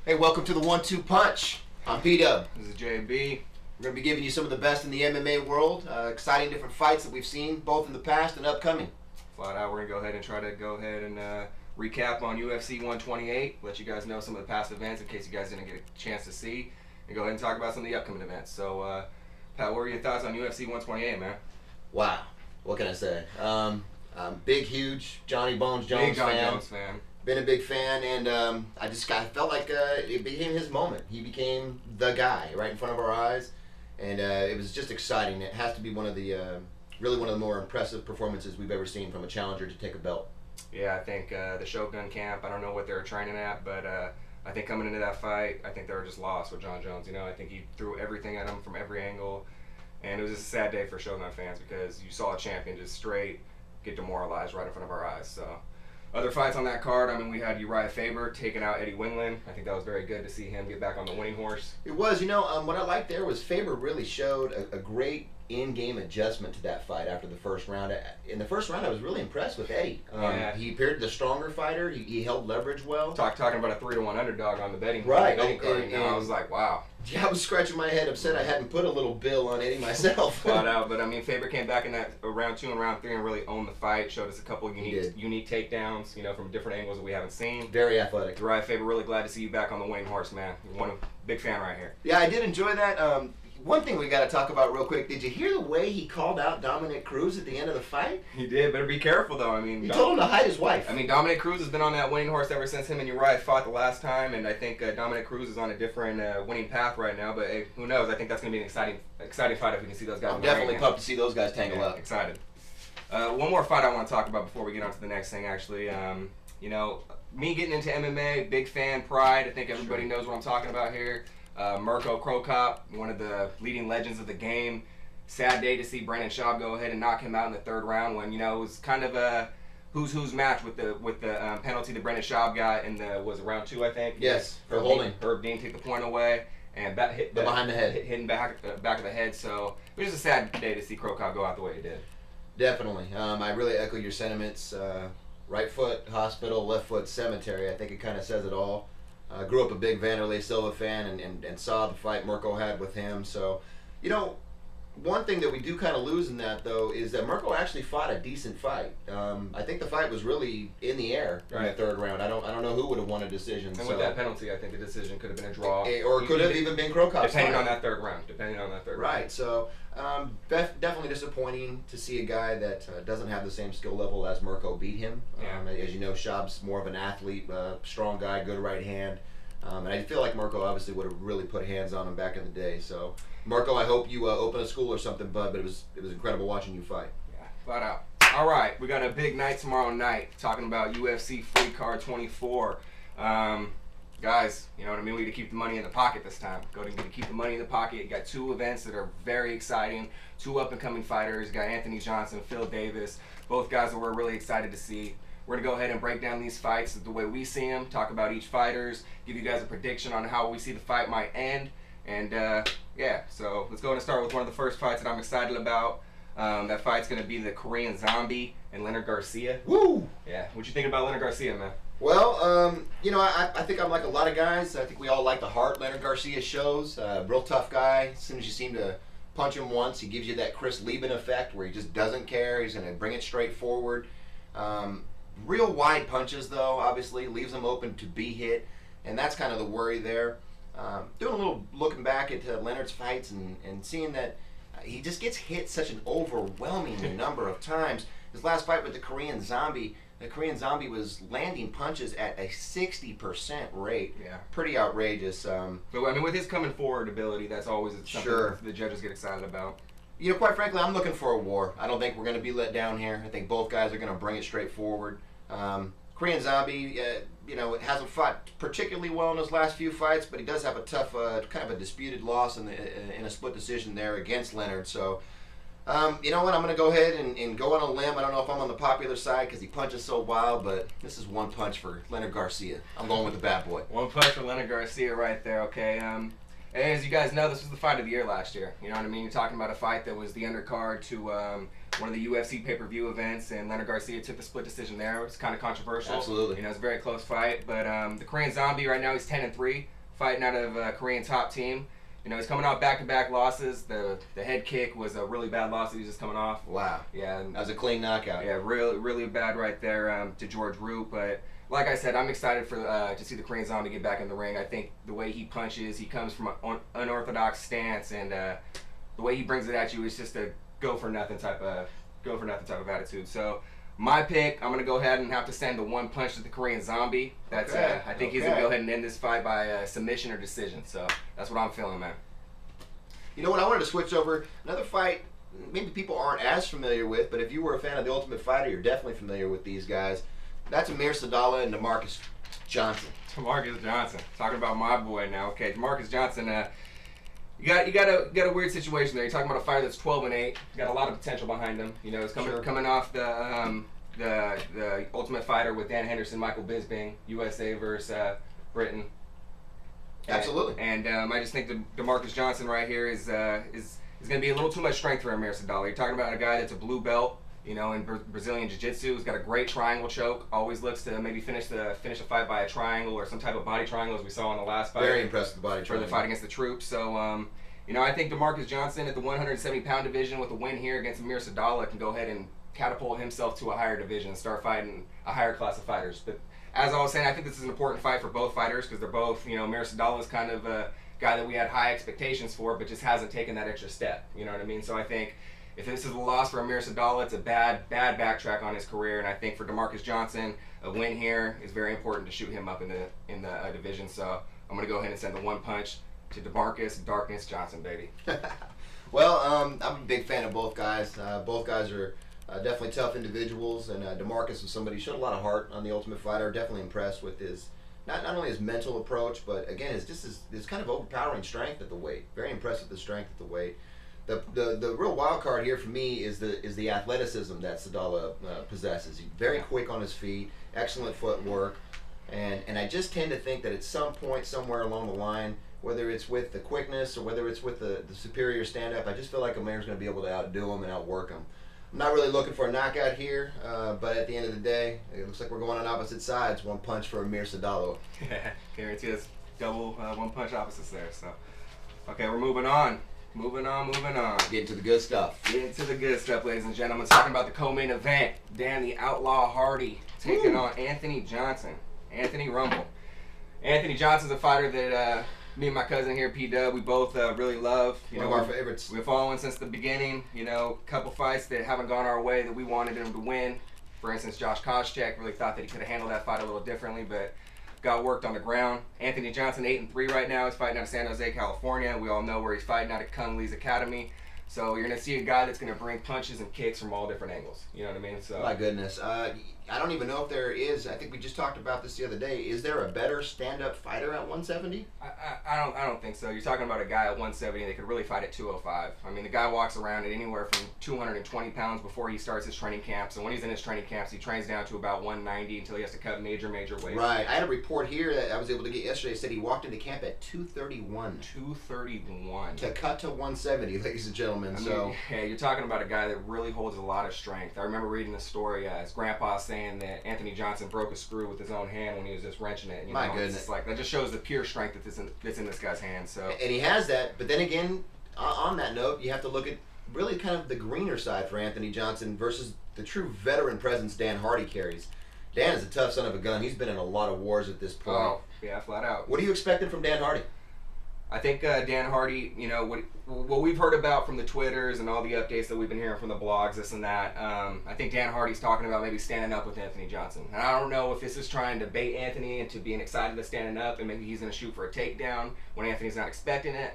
Hey, welcome to the 1-2 Punch. I'm P-Dub. This is JB. We're going to be giving you some of the best in the MMA world. Exciting different fights that we've seen, both in the past and upcoming. Flat out, we're going to go ahead and recap on UFC 128, let you guys know some of the past events in case you guys didn't get a chance to see, and go ahead and talk about some of the upcoming events. So, Pat, what are your thoughts on UFC 128, man? Wow. What can I say? Big, huge Johnny Bones Jones Big Johnny Jones fan. Been a big fan, and I felt like it became his moment. He became the guy right in front of our eyes, and it was just exciting. It has to be one of the really one of the more impressive performances we've ever seen from a challenger to take a belt. Yeah, I think the Shogun camp, I don't know what they were training at, but I think coming into that fight, I think they were just lost with Jon Jones. You know, I think he threw everything at him from every angle, and it was just a sad day for Shogun fans because you saw a champion just straight get demoralized right in front of our eyes. So. Other fights on that card, I mean, we had Uriah Faber taking out Eddie Wingland. I think that was very good to see him get back on the winning horse. It was. You know, what I liked there was Faber really showed a great in-game adjustment to that fight after the first round. In the first round, I was really impressed with Eddie. Yeah. He appeared the stronger fighter. He held leverage well. Talking about a 3-1 underdog on the betting right. Betting card. And I was like, wow. Yeah, I was scratching my head, upset I hadn't put a little bill on Eddie myself. Flat out, but I mean, Faber came back in that round 2 and round 3 and really owned the fight. Showed us a couple of unique takedowns, you know, from different angles that we haven't seen. Very athletic. Uriah Faber, really glad to see you back on the winning horse, man. You're big fan right here. Yeah, I did enjoy that. One thing we got to talk about real quick. Did you hear the way he called out Dominic Cruz at the end of the fight? He did. Better be careful, though. I mean, he told him to hide his wife. I mean, Dominic Cruz has been on that winning horse ever since him and Uriah fought the last time, and I think Dominic Cruz is on a different winning path right now. But hey, who knows? I think that's going to be an exciting fight if we can see those guys. I'm definitely pumped to see those guys tangle up. Excited. One more fight I want to talk about before we get on to the next thing. Actually, you know, me getting into MMA, big fan, pride. I think everybody knows what I'm talking about here. Mirko Cro Cop, one of the leading legends of the game. Sad day to see Brendan Schaub go ahead and knock him out in the 3rd round when, you know, it was kind of a who's match with the penalty that Brendan Schaub got in the, was it round 2, I think? Yes, for holding. Herb Dean took the point away and hit behind the head. Hitting back of the head. So it was just a sad day to see Cro Cop go out the way he did. Definitely. I really echo your sentiments. Right foot, hospital, left foot, cemetery. I think it kind of says it all. Grew up a big Vanderlei Silva fan and saw the fight Mirko had with him. So, you know, one thing that we do kind of lose in that, though, is that Mirko actually fought a decent fight. I think the fight was really in the air in the 3rd round. I don't know who would have won a decision. And with that penalty, I think the decision could have been a draw. Or it could have even been Cro Cop's depending on that 3rd round. Right. So, definitely disappointing to see a guy that doesn't have the same skill level as Mirko beat him. Yeah. As you know, Schaub's more of an athlete, strong guy, good right hand. And I feel like Mirko obviously would have really put hands on him back in the day. So, Mirko, I hope you open a school or something, bud. But it was incredible watching you fight. Yeah, flat out. All right, we got a big night tomorrow night. Talking about UFC Free Card 24. Guys, you know what I mean? We need to keep the money in the pocket this time. Go to keep the money in the pocket. You got 2 events that are very exciting. 2 up-and-coming fighters. You got Anthony Johnson, Phil Davis. Both guys that we're really excited to see. We're going to go ahead and break down these fights the way we see them, talk about each fighters, give you guys a prediction on how we see the fight might end. And, yeah, so let's go ahead and start with one of the first fights that I'm excited about. That fight's going to be the Korean Zombie and Leonard Garcia. Woo! Yeah, what you think about Leonard Garcia, man? Well, you know, I think I'm like a lot of guys. I think we all like the heart Leonard Garcia shows. Real tough guy. As soon as you seem to punch him once, he gives you that Chris Lieben effect where he just doesn't care. He's going to bring it straight forward. Real wide punches, though, obviously, leaves him open to be hit, and that's kind of the worry there. Doing a little looking back at Leonard's fights and seeing that he just gets hit such an overwhelming number of times. His last fight with the Korean Zombie was landing punches at a 60% rate. Yeah. Pretty outrageous. But, I mean, with his coming forward ability, that's always something the judges get excited about. You know, quite frankly, I'm looking for a war. I don't think we're going to be let down here. I think both guys are going to bring it straight forward. Korean Zombie, you know, hasn't fought particularly well in his last few fights, but he does have a tough, kind of a disputed loss in a split decision there against Leonard. So, you know what? I'm going to go ahead and go on a limb. I don't know if I'm on the popular side because he punches so wild, but this is 1 punch for Leonard Garcia. I'm going with the bad boy. 1 punch for Leonard Garcia right there, okay. As you guys know, this was the fight of the year last year. You know what I mean? You're talking about a fight that was the undercard to one of the UFC pay-per-view events, and Leonard Garcia took the split decision there. It was kind of controversial. Absolutely. You know, it's a very close fight. But the Korean Zombie right now, he's 10-3. fighting out of Korean Top Team. You know, he's coming off back-to-back losses. The head kick was a really bad loss that he's just coming off. Wow. Yeah. That was a clean knockout. Yeah, really bad right there to George Root. But like I said, I'm excited for to see the Korean Zombie get back in the ring. I think the way he punches, he comes from an unorthodox stance, and the way he brings it at you is just a go for nothing type of attitude. So my pick, I'm gonna go ahead and have to send the one punch to the Korean Zombie. That's Okay. I think he's gonna go ahead and end this fight by submission or decision. So that's what I'm feeling, man. You know what? I wanted to switch over another fight. Maybe people aren't as familiar with, but if you were a fan of The Ultimate Fighter, you're definitely familiar with these guys. That's Amir Sadallah and DeMarcus Johnson. DeMarcus Johnson, talking about my boy now. Okay, DeMarcus Johnson. You got a weird situation there. You're talking about a fighter that's 12-8. Got a lot of potential behind him. You know, he's coming off the Ultimate Fighter with Dan Henderson, Michael Bisping, USA versus Britain. Absolutely. And I just think DeMarcus Johnson right here is going to be a little too much strength for Amir Sadallah. You're talking about a guy that's a blue belt, you know, in Brazilian Jiu-Jitsu. He's got a great triangle choke. Always looks to maybe finish a fight by a triangle or some type of body triangle, as we saw in the last fight. Very impressed with the body for triangle. the fight against the Troops. So, you know, I think DeMarcus Johnson at the 170-pound division with a win here against Amir Sadallah can go ahead and catapult himself to a higher division and start fighting a higher class of fighters. But as I was saying, I think this is an important fight for both fighters because they're both, you know, Amir Sadallah is kind of a guy that we had high expectations for, but just hasn't taken that extra step. You know what I mean? So I think if this is a loss for Amir Sadallah, it's a bad backtrack on his career. And I think for DeMarcus Johnson, a win here is very important to shoot him up in the division. So I'm gonna go ahead and send the one punch to DeMarcus Darkness Johnson, baby. Well, I'm a big fan of both guys. Both guys are definitely tough individuals, and DeMarcus was somebody who showed a lot of heart on The Ultimate Fighter. Definitely impressed with his not only his mental approach, but again, his kind of overpowering strength at the weight. Very impressed with the strength at the weight. The real wild card here for me is the athleticism that Sadallah possesses. He's very quick on his feet, excellent footwork, and I just tend to think that at some point somewhere along the line, whether it's with the quickness or whether it's with the superior stand-up, I just feel like Amir's going to be able to outdo him and outwork him. I'm not really looking for a knockout here, but at the end of the day, it looks like we're going on opposite sides. One punch for Amir Sadallah. Yeah, guarantee us double one punch opposites there. So, okay, we're moving on. Moving on. Getting to the good stuff. Getting to the good stuff, ladies and gentlemen. Talking about the co-main event. Dan the Outlaw Hardy taking on Anthony Johnson. Anthony Rumble. Anthony Johnson's a fighter that me and my cousin here, P-Dub, we both really love. One of our favorites. We've followed since the beginning. You know, a couple fights that haven't gone our way that we wanted him to win. For instance, Josh Koscheck, really thought that he could have handled that fight a little differently, but got worked on the ground. Anthony Johnson, 8-3 right now. He's fighting out of San Jose, California. We all know where he's fighting out of Kung Lee's Academy. So you're going to see a guy that's going to bring punches and kicks from all different angles. You know what I mean? So my goodness. I don't even know if there is. I think we just talked about this the other day. Is there a better stand-up fighter at 170? I don't think so. You're talking about a guy at 170 that could really fight at 205. I mean, the guy walks around at anywhere from 220 pounds before he starts his training camps. And when he's in his training camps, he trains down to about 190 until he has to cut major weight. Right. I had a report here that I was able to get yesterday. It said he walked into camp at 231. 231. To cut to 170, ladies and gentlemen. I mean, yeah, you're talking about a guy that really holds a lot of strength. I remember reading the story, his grandpa saying that Anthony Johnson broke a screw with his own hand when he was just wrenching it. You My know, goodness. It's like, that just shows the pure strength that's in this guy's hand. So. And he has that, but then again, on that note, you have to look at really kind of the greener side for Anthony Johnson versus the true veteran presence Dan Hardy carries. Dan is a tough son of a gun. He's been in a lot of wars at this point. Oh, yeah, flat out. What are you expecting from Dan Hardy? I think Dan Hardy, you know, what we've heard about from the Twitters and all the updates that we've been hearing from the blogs, this and that, I think Dan Hardy's talking about maybe standing up with Anthony Johnson. And I don't know if this is trying to bait Anthony into being excited to standing up and maybe he's going to shoot for a takedown when Anthony's not expecting it.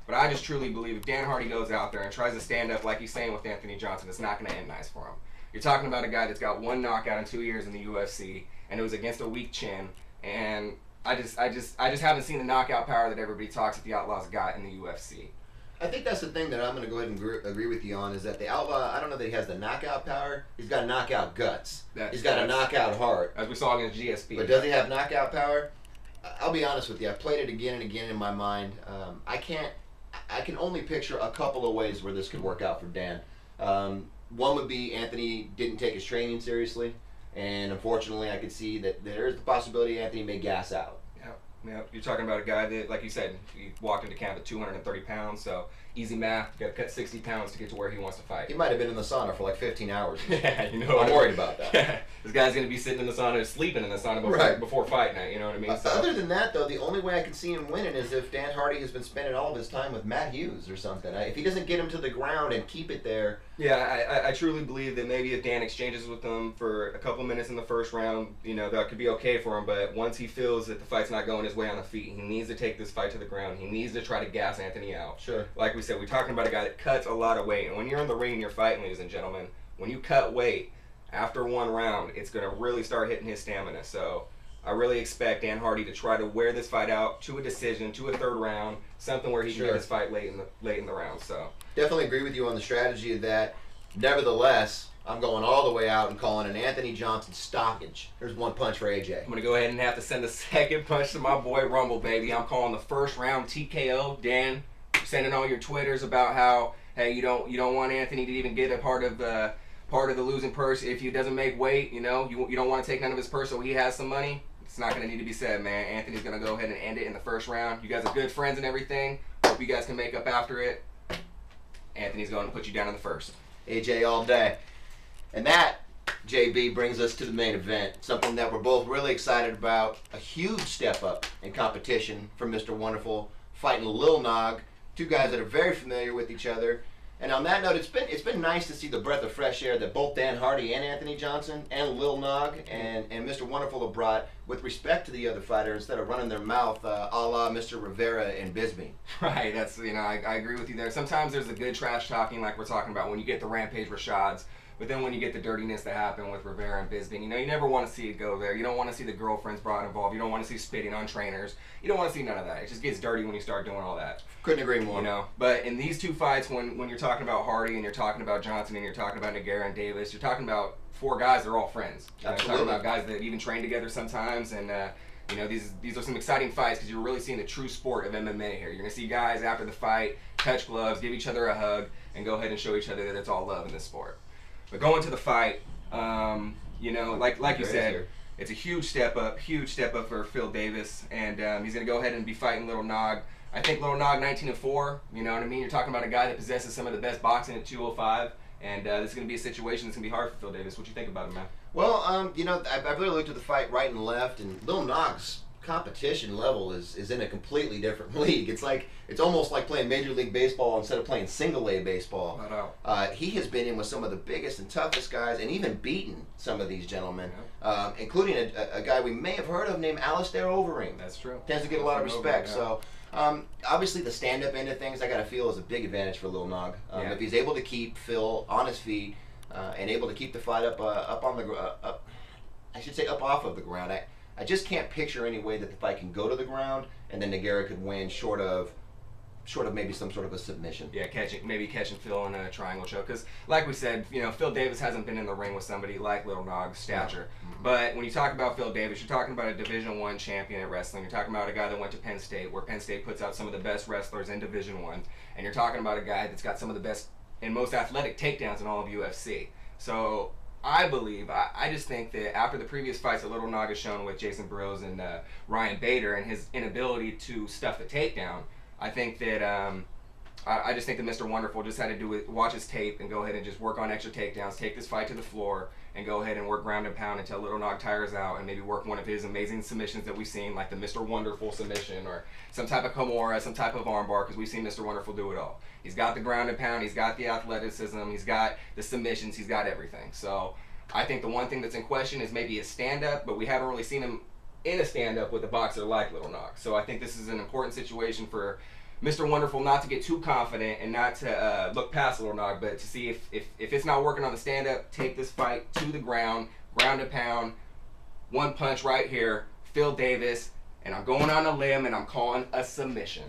But I just truly believe if Dan Hardy goes out there and tries to stand up like he's saying with Anthony Johnson, it's not going to end nice for him. You're talking about a guy that's got one knockout in 2 years in the UFC, and it was against a weak chin, and I just haven't seen the knockout power that everybody talks that the Outlaws got in the UFC. I think that's the thing that I'm going to go ahead and agree with you on is that the Outlaw, I don't know that he has the knockout power. He's got knockout guts. He's got a knockout heart. As we saw against GSP. But does he have knockout power? I'll be honest with you. I've played it again and again in my mind. I can only picture a couple of ways where this could work out for Dan. One would be Anthony didn't take his training seriously. And unfortunately, I could see that there's the possibility Anthony may gas out. Yeah, you're talking about a guy that, like you said, he walked into camp at 230 pounds, so easy math, you got to cut 60 pounds to get to where he wants to fight. He might have been in the sauna for like 15 hours. Yeah, you know, I'm worried about that. Yeah, this guy's going to be sitting in the sauna, sleeping in the sauna before fight night, you know what I mean? So, other than that, though, the only way I can see him winning is if Dan Hardy has been spending all of his time with Matt Hughes or something. If he doesn't get him to the ground and keep it there. Yeah, I truly believe that maybe if Dan exchanges with him for a couple minutes in the first round, you know, that could be okay for him. But once he feels that the fight's not going his way on the feet, he needs to take this fight to the ground. He needs to try to gas Anthony out. Sure. Like we said, we're talking about a guy that cuts a lot of weight. And when you're in the ring and you're fighting, ladies and gentlemen, when you cut weight, after one round, it's going to really start hitting his stamina. So I really expect Dan Hardy to try to wear this fight out to a decision, to a third round, something where he can get his fight late in the round. So definitely agree with you on the strategy of that. Nevertheless, I'm going all the way out and calling an Anthony Johnson stoppage. There's one punch for AJ. I'm going to go ahead and have to send a second punch to my boy Rumble, baby. I'm calling the first round TKO. Dan, sending all your Twitters about how, hey, you don't want Anthony to even get a part of the losing purse if he doesn't make weight. You know, you don't want to take none of his purse so he has some money. It's not going to need to be said, man. Anthony's going to go ahead and end it in the first round. You guys are good friends and everything. Hope you guys can make up after it. Anthony's going to put you down in the first. AJ all day. And that, JB, brings us to the main event. Something that we're both really excited about. A huge step up in competition from Mr. Wonderful fighting Lil Nog. Two guys that are very familiar with each other. And on that note, it's been nice to see the breath of fresh air that both Dan Hardy and Anthony Johnson and Lil Nog and Mr. Wonderful have brought with respect to the other fighters instead of running their mouth a la Mr. Rivera and Bisbee. Right, that's, you know, I agree with you there. Sometimes there's the good trash talking like we're talking about when you get the Rampage Rashads. But then when you get the dirtiness that happened with Rivera and Bisbee, you know, you never want to see it go there. You don't want to see the girlfriends brought involved. You don't want to see spitting on trainers. You don't want to see none of that. It just gets dirty when you start doing all that. Couldn't agree more. You know, but in these two fights, when you're talking about Hardy and you're talking about Johnson and you're talking about Nogueira and Davis, you're talking about four guys that are all friends. You know, Absolutely. you're talking about guys that even train together sometimes, and you know, these are some exciting fights because you're really seeing the true sport of MMA here. You're gonna see guys after the fight touch gloves, give each other a hug, and go ahead and show each other that it's all love in this sport. But going to the fight, you know, like you said, it's a huge step up for Phil Davis, and he's going to go ahead and be fighting Little Nog. I think Little Nog 19-4, you know what I mean? You're talking about a guy that possesses some of the best boxing at 205, and this is going to be a situation that's going to be hard for Phil Davis. What you think about him, man? Well, you know, I've really looked at the fight right and left, and Lil Nog's competition level is in a completely different league. It's almost like playing Major League Baseball instead of playing single A baseball. He has been in with some of the biggest and toughest guys, and even beaten some of these gentlemen, including a guy we may have heard of named Alistair Overeem. That's true. Tends to get a lot of respect. So obviously the stand-up end of things, I got to feel is a big advantage for Lil Nog. If he's able to keep Phil on his feet and able to keep the fight up on the I should say up off of the ground. I just can't picture any way that the fight can go to the ground and then Nogueira could win short of maybe some sort of a submission. Yeah, maybe catching Phil in a triangle choke. Because, like we said, you know, Phil Davis hasn't been in the ring with somebody like Little Nog's stature. Mm-hmm. But when you talk about Phil Davis, you're talking about a Division I champion at wrestling. You're talking about a guy that went to Penn State, where Penn State puts out some of the best wrestlers in Division I. And you're talking about a guy that's got some of the best and most athletic takedowns in all of UFC. So I believe, I just think that after the previous fights that Little Nog has shown with Jason Burrows and Ryan Bader and his inability to stuff the takedown, I think that I just think that Mr. Wonderful just had to watch his tape and go ahead and just work on extra takedowns, take this fight to the floor, and go ahead and work ground and pound until Little Nog tires out, and maybe work one of his amazing submissions that we've seen, like the Mr. Wonderful submission or some type of Kimura, some type of armbar, because we've seen Mr. Wonderful do it all. He's got the ground and pound, he's got the athleticism, he's got the submissions, he's got everything. So I think the one thing that's in question is maybe his stand-up, but we haven't really seen him in a stand-up with a boxer like Little Nog. So I think this is an important situation for Mr. Wonderful not to get too confident and not to look past Little Nog, but to see if it's not working on the stand-up, take this fight to the ground, ground and pound, one punch right here, Phil Davis, and I'm going on a limb and I'm calling a submission.